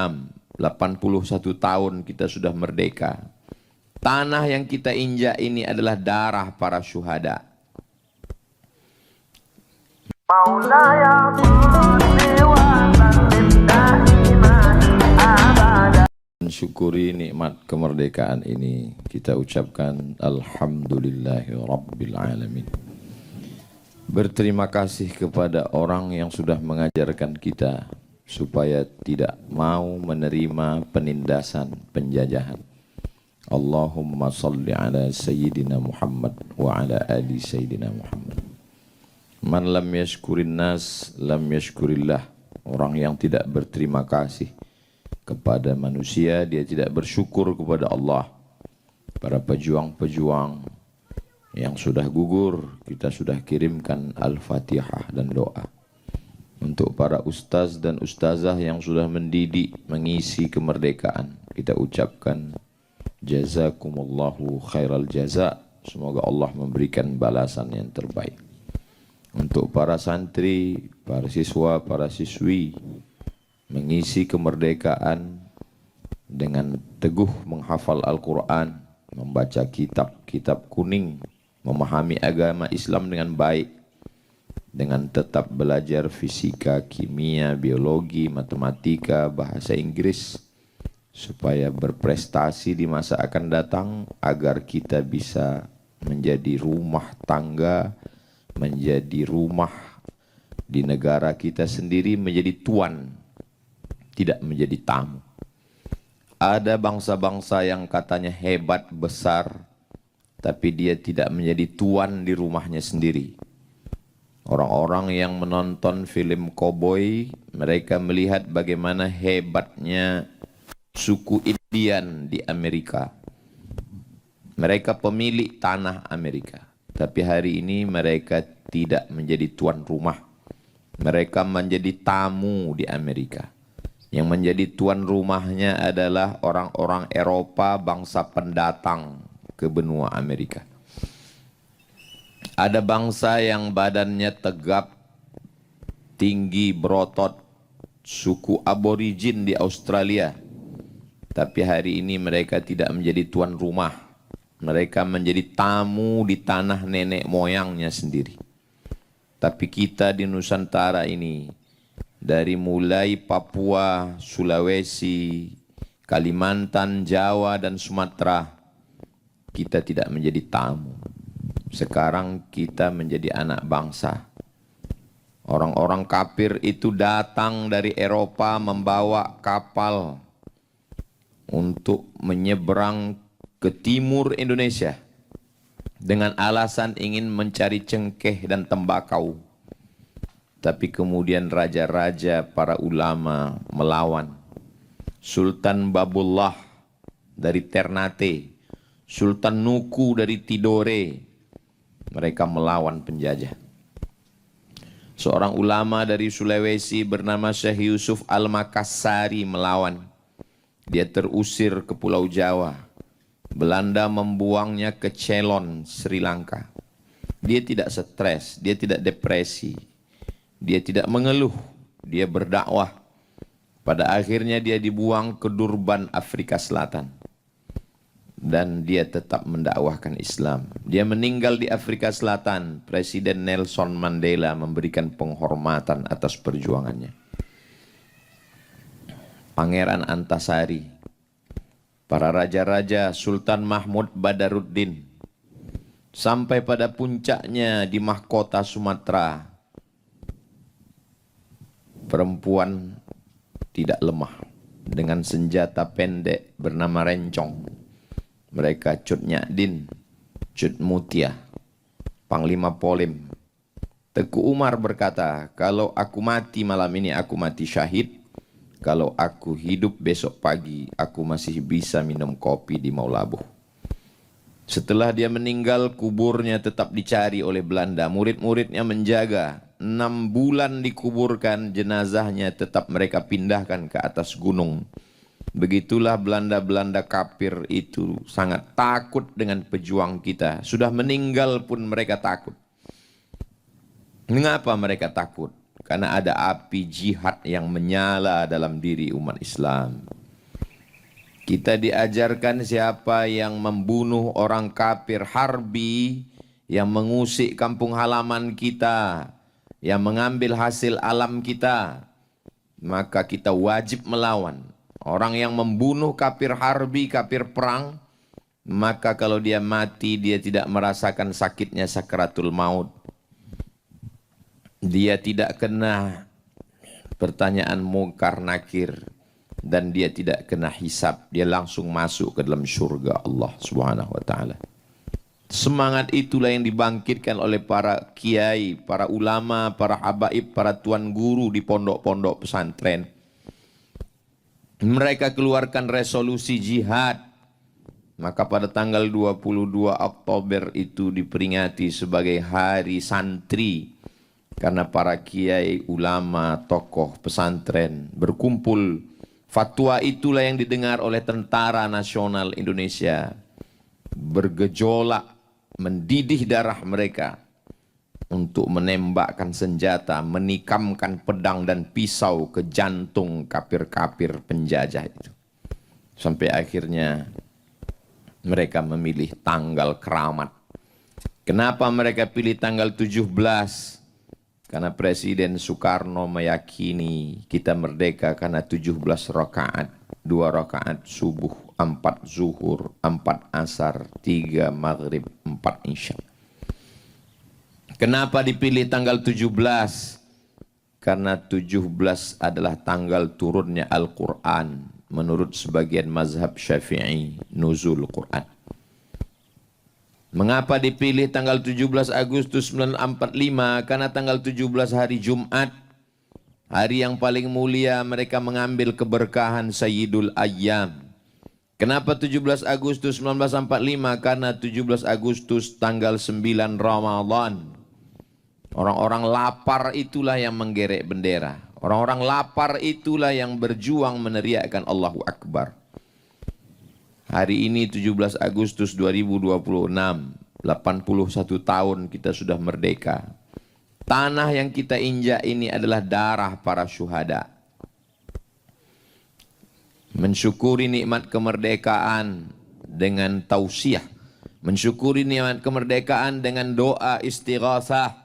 Islam. 81 tahun kita sudah merdeka. Tanah yang kita injak ini adalah darah para syuhada. Mensyukuri nikmat kemerdekaan ini, kita ucapkan Alhamdulillahi Rabbil Alamin. Berterima kasih kepada orang yang sudah mengajarkan kita supaya tidak mau menerima penindasan, penjajahan. Allahumma salli ala Sayyidina Muhammad wa ala ali Sayyidina Muhammad. Man lam yashkurin nas, lam yashkurillah. Orang yang tidak berterima kasih kepada manusia, dia tidak bersyukur kepada Allah. Para pejuang-pejuang yang sudah gugur, kita sudah kirimkan Al-Fatihah dan doa. Untuk para ustaz dan ustazah yang sudah mendidik, mengisi kemerdekaan, kita ucapkan jazakumullahu khairal jaza. Semoga Allah memberikan balasan yang terbaik. Untuk para santri, para siswa, para siswi, mengisi kemerdekaan dengan teguh menghafal Al-Quran, membaca kitab-kitab kuning, memahami agama Islam dengan baik, dengan tetap belajar fisika, kimia, biologi, matematika, bahasa Inggris, supaya berprestasi di masa akan datang, agar kita bisa menjadi rumah tangga, menjadi rumah di negara kita sendiri, menjadi tuan, tidak menjadi tamu. Ada bangsa-bangsa yang katanya hebat, besar, tapi dia tidak menjadi tuan di rumahnya sendiri. Orang-orang yang menonton film koboi, mereka melihat bagaimana hebatnya suku Indian di Amerika. Mereka pemilik tanah Amerika. Tapi hari ini mereka tidak menjadi tuan rumah. Mereka menjadi tamu di Amerika. Yang menjadi tuan rumahnya adalah orang-orang Eropa, bangsa pendatang ke benua Amerika. Ada bangsa yang badannya tegap, tinggi, berotot, suku aborigin di Australia. Tapi hari ini mereka tidak menjadi tuan rumah. Mereka menjadi tamu di tanah nenek moyangnya sendiri. Tapi kita di Nusantara ini, dari mulai Papua, Sulawesi, Kalimantan, Jawa, dan Sumatera, kita tidak menjadi tamu. Sekarang kita menjadi anak bangsa. Orang-orang kafir itu datang dari Eropa membawa kapal untuk menyeberang ke timur Indonesia dengan alasan ingin mencari cengkeh dan tembakau. Tapi kemudian raja-raja, para ulama melawan. Sultan Babullah dari Ternate, Sultan Nuku dari Tidore, mereka melawan penjajah. Seorang ulama dari Sulawesi bernama Syekh Yusuf Al-Makassari melawan. Dia terusir ke Pulau Jawa. Belanda membuangnya ke Ceylon, Sri Lanka. Dia tidak stres, dia tidak depresi, dia tidak mengeluh, dia berdakwah. Pada akhirnya dia dibuang ke Durban, Afrika Selatan. Dan dia tetap mendakwahkan Islam. Dia meninggal di Afrika Selatan. Presiden Nelson Mandela memberikan penghormatan atas perjuangannya. Pangeran Antasari, para raja-raja, Sultan Mahmud Badaruddin, sampai pada puncaknya di mahkota Sumatera, perempuan tidak lemah dengan senjata pendek bernama rencong. Mereka Cut Nyadin, Cut Mutia, Panglima Polim. Teku Umar berkata, kalau aku mati malam ini, aku mati syahid. Kalau aku hidup besok pagi, aku masih bisa minum kopi di Maulabuh. Setelah dia meninggal, kuburnya tetap dicari oleh Belanda. Murid-muridnya menjaga. 6 bulan dikuburkan, jenazahnya tetap mereka pindahkan ke atas gunung. Begitulah Belanda-Belanda kafir itu sangat takut dengan pejuang kita. Sudah meninggal pun mereka takut. Mengapa mereka takut? karena ada api jihad yang menyala dalam diri umat Islam. Kita diajarkan siapa yang membunuh orang kafir harbi, yang mengusik kampung halaman kita, yang mengambil hasil alam kita, maka kita wajib melawan. Orang yang membunuh kafir harbi, kafir perang, maka kalau dia mati, dia tidak merasakan sakitnya sakaratul maut. Dia tidak kena pertanyaan mungkar nakir, dan dia tidak kena hisab. Dia langsung masuk ke dalam surga Allah Subhanahu wa taala. Semangat itulah yang dibangkitkan oleh para kiai, para ulama, para habaib, para tuan guru di pondok-pondok pesantren. Mereka keluarkan resolusi jihad. Maka pada tanggal 22 Oktober itu diperingati sebagai hari santri. Karena para kiai, ulama, tokoh pesantren berkumpul. Fatwa itulah yang didengar oleh Tentara Nasional Indonesia. Bergejolak, mendidih darah mereka untuk menembakkan senjata, menikamkan pedang dan pisau ke jantung kafir-kafir penjajah itu. Sampai akhirnya mereka memilih tanggal keramat. Kenapa mereka pilih tanggal 17? Karena Presiden Soekarno meyakini kita merdeka karena 17 rakaat. 2 rakaat subuh, 4 zuhur, 4 asar, 3 maghrib, 4 isya. Kenapa dipilih tanggal 17? Karena 17 adalah tanggal turunnya Al-Quran. Menurut sebagian mazhab Syafi'i, nuzul Quran. Mengapa dipilih tanggal 17 Agustus 1945? Karena tanggal 17 hari Jumat, hari yang paling mulia, mereka mengambil keberkahan Sayyidul Ayyam. Kenapa 17 Agustus 1945? Karena 17 Agustus tanggal 9 Ramadan. Orang-orang lapar itulah yang menggerek bendera. Orang-orang lapar itulah yang berjuang meneriakkan Allahu Akbar. Hari ini 17 Agustus 2026, 81 tahun kita sudah merdeka. Tanah yang kita injak ini adalah darah para syuhada. Mensyukuri nikmat kemerdekaan dengan tausiah. Mensyukuri nikmat kemerdekaan dengan doa istighatsah.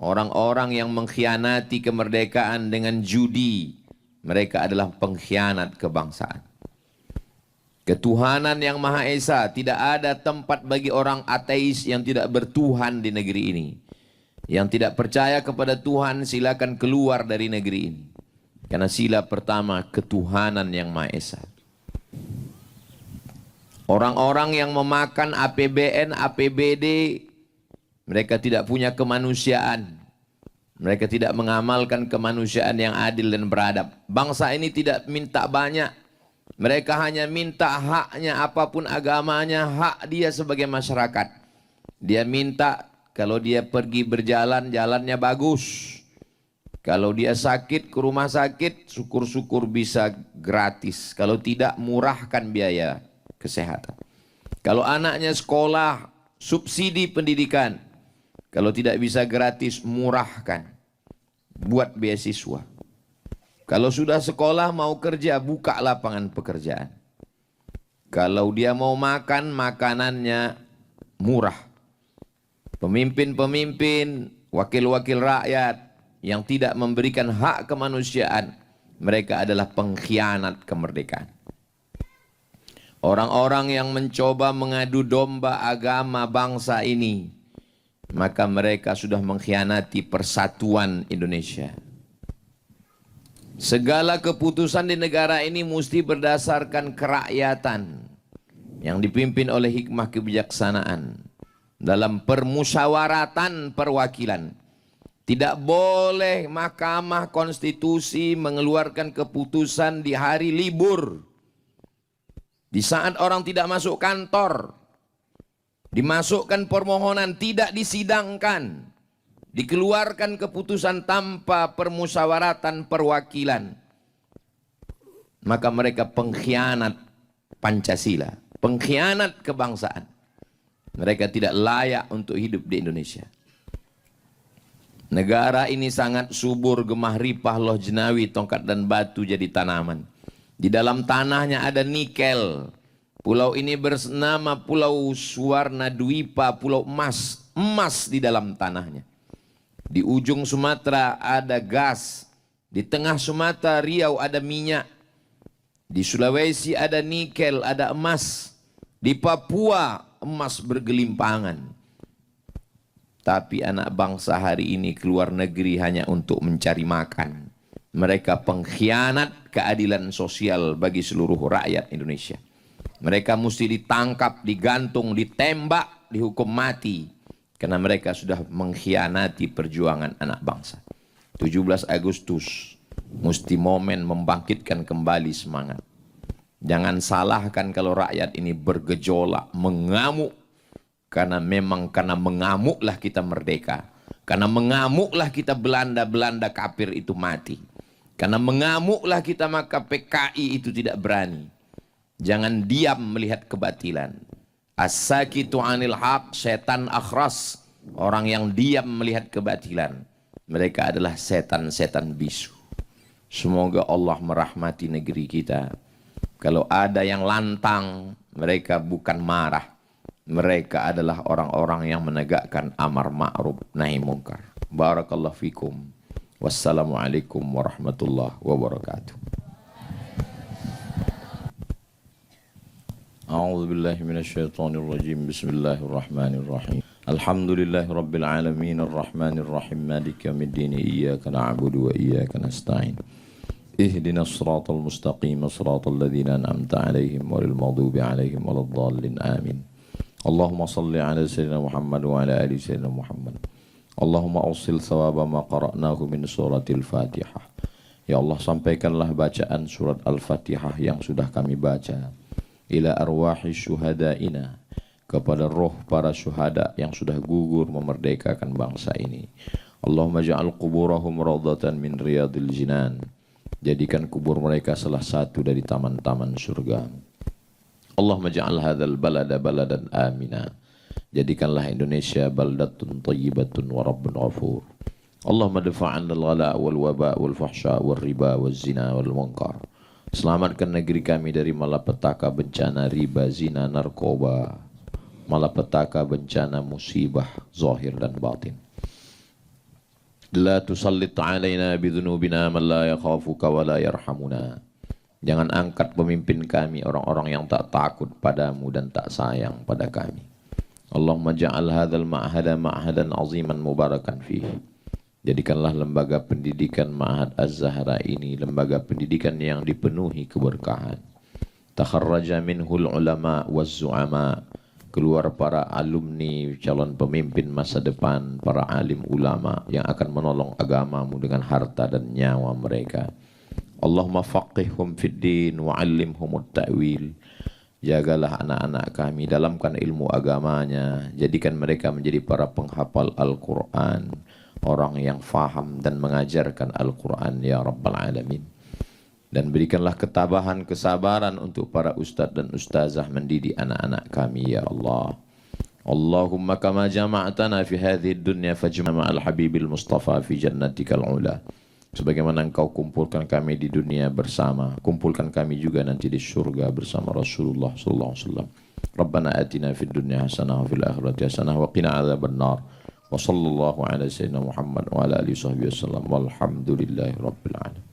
Orang-orang yang mengkhianati kemerdekaan dengan judi, mereka adalah pengkhianat kebangsaan. Ketuhanan yang Maha Esa, tidak ada tempat bagi orang ateis yang tidak bertuhan di negeri ini. Yang tidak percaya kepada Tuhan, silakan keluar dari negeri ini. Karena sila pertama, ketuhanan yang Maha Esa. Orang-orang yang memakan APBN, APBD, mereka tidak punya kemanusiaan. Mereka tidak mengamalkan kemanusiaan yang adil dan beradab. Bangsa ini tidak minta banyak. Mereka hanya minta haknya, apapun agamanya, hak dia sebagai masyarakat. Dia minta kalau dia pergi berjalan, jalannya bagus. Kalau dia sakit ke rumah sakit, syukur-syukur bisa gratis. Kalau tidak, murahkan biaya kesehatan. Kalau anaknya sekolah, subsidi pendidikan. Kalau tidak bisa gratis, murahkan. Buat beasiswa. Kalau sudah sekolah mau kerja, buka lapangan pekerjaan. Kalau dia mau makan, makanannya murah. Pemimpin-pemimpin, wakil-wakil rakyat yang tidak memberikan hak kemanusiaan, mereka adalah pengkhianat kemerdekaan. Orang-orang yang mencoba mengadu domba agama bangsa ini, maka mereka sudah mengkhianati persatuan Indonesia. Segala keputusan di negara ini mesti berdasarkan kerakyatan yang dipimpin oleh hikmah kebijaksanaan dalam permusyawaratan perwakilan. Tidak boleh Mahkamah Konstitusi mengeluarkan keputusan di hari libur, di saat orang tidak masuk kantor. Dimasukkan permohonan, tidak disidangkan. Dikeluarkan keputusan tanpa permusyawaratan perwakilan. Maka mereka pengkhianat Pancasila, pengkhianat kebangsaan. Mereka tidak layak untuk hidup di Indonesia. Negara ini sangat subur, gemah ripah, loh jenawi, tongkat dan batu jadi tanaman. Di dalam tanahnya ada nikel. Pulau ini bernama Pulau Suwarna Dwipa, Pulau Emas. Emas di dalam tanahnya. Di ujung Sumatera ada gas. Di tengah Sumatera, Riau ada minyak. Di Sulawesi ada nikel, ada emas. Di Papua emas bergelimpangan. Tapi anak bangsa hari ini keluar negeri hanya untuk mencari makan. Mereka pengkhianat keadilan sosial bagi seluruh rakyat Indonesia. Mereka mesti ditangkap, digantung, ditembak, dihukum mati. Karena mereka sudah mengkhianati perjuangan anak bangsa. 17 Agustus mesti momen membangkitkan kembali semangat. Jangan salahkan kalau rakyat ini bergejolak, mengamuk. Karena memang karena mengamuklah kita merdeka. Karena mengamuklah kita Belanda kafir itu mati. Karena mengamuklah kita maka PKI itu tidak berani. Jangan diam melihat kebatilan. As-sakitu anil haq, setan akhras. Orang yang diam melihat kebatilan. Mereka adalah setan-setan bisu. Semoga Allah merahmati negeri kita. Kalau ada yang lantang, mereka bukan marah. Mereka adalah orang-orang yang menegakkan amar ma'ruf nahi munkar. Barakallahu fikum. Wassalamualaikum warahmatullahi wabarakatuh. A'udzu billahi minasyaitonir rajim. Bismillahirrahmanirrahim. Alhamdulillahi rabbil alamin arrahmanir rahim maliki yaumiddin iyyaka na'budu wa iyyaka nasta'in. Ihdinas siratal mustaqim siratal ladzina an'amta 'alaihim ghairil maghdubi 'alaihim waladdallin. Amin. Allahumma salli ala sayyidina Muhammad wa ala ali sayyidina Muhammad. Allahumma awsil thawaba ma qara'nahu min suratil Fatihah. Ya Allah, sampaikanlah bacaan surat Al-Fatihah yang sudah kami baca ila arwahi syuhadaina, kepada roh para syuhada yang sudah gugur memerdekakan bangsa ini. Allahumma ja'al quburahum rawdatan min riyadil jinan. Jadikan kubur mereka salah satu dari taman-taman surga. Allahumma ja'al hadzal balada baladan amina. Jadikanlah Indonesia baldatun thayyibatun wa rabbun ghafur. Allahumma dafa'an al-ghala wal waba wal fahsya wal riba wal zina wal munkar. Selamatkan negeri kami dari malapetaka bencana riba, zina, narkoba, malapetaka bencana musibah zahir dan batin. La tusallit alaina bidhunubina man la yakhafuka wa la yarhamuna. Jangan angkat pemimpin kami orang-orang yang tak takut padamu dan tak sayang pada kami. Allahumma ja'al hadzal ma'hada ma'hadan aziman mubarakan fihi. Jadikanlah lembaga pendidikan Ma'had Az-Zahra ini lembaga pendidikan yang dipenuhi keberkahan. Takharraja minhul ulama waz-zu'ama. Keluar para alumni calon pemimpin masa depan, para alim ulama yang akan menolong agamamu dengan harta dan nyawa mereka. Allahumma faqihhum fid din wa 'allimhumut ta'wil. Jagalah anak-anak kami, dalamkan ilmu agamanya, jadikan mereka menjadi para penghafal Al-Qur'an, orang yang faham dan mengajarkan Al-Qur'an ya rabbal alamin. Dan berikanlah ketabahan, kesabaran untuk para ustadz dan ustazah mendidik anak-anak kami ya Allah. Allahumma kama jama'atana fi hadhihi dunya fajma' ma'al habibil mustafa fi jannatikal ula. Sebagaimana engkau kumpulkan kami di dunia bersama, kumpulkan kami juga nanti di surga bersama Rasulullah sallallahu alaihi wasallam. Rabbana atina fid dunya hasanah wa fil akhirati hasanah wa qina adzabannar. Wa sallallahu ala sayyidina Muhammad wa ala alihi wasallam. Walhamdulillahi rabbil alamin.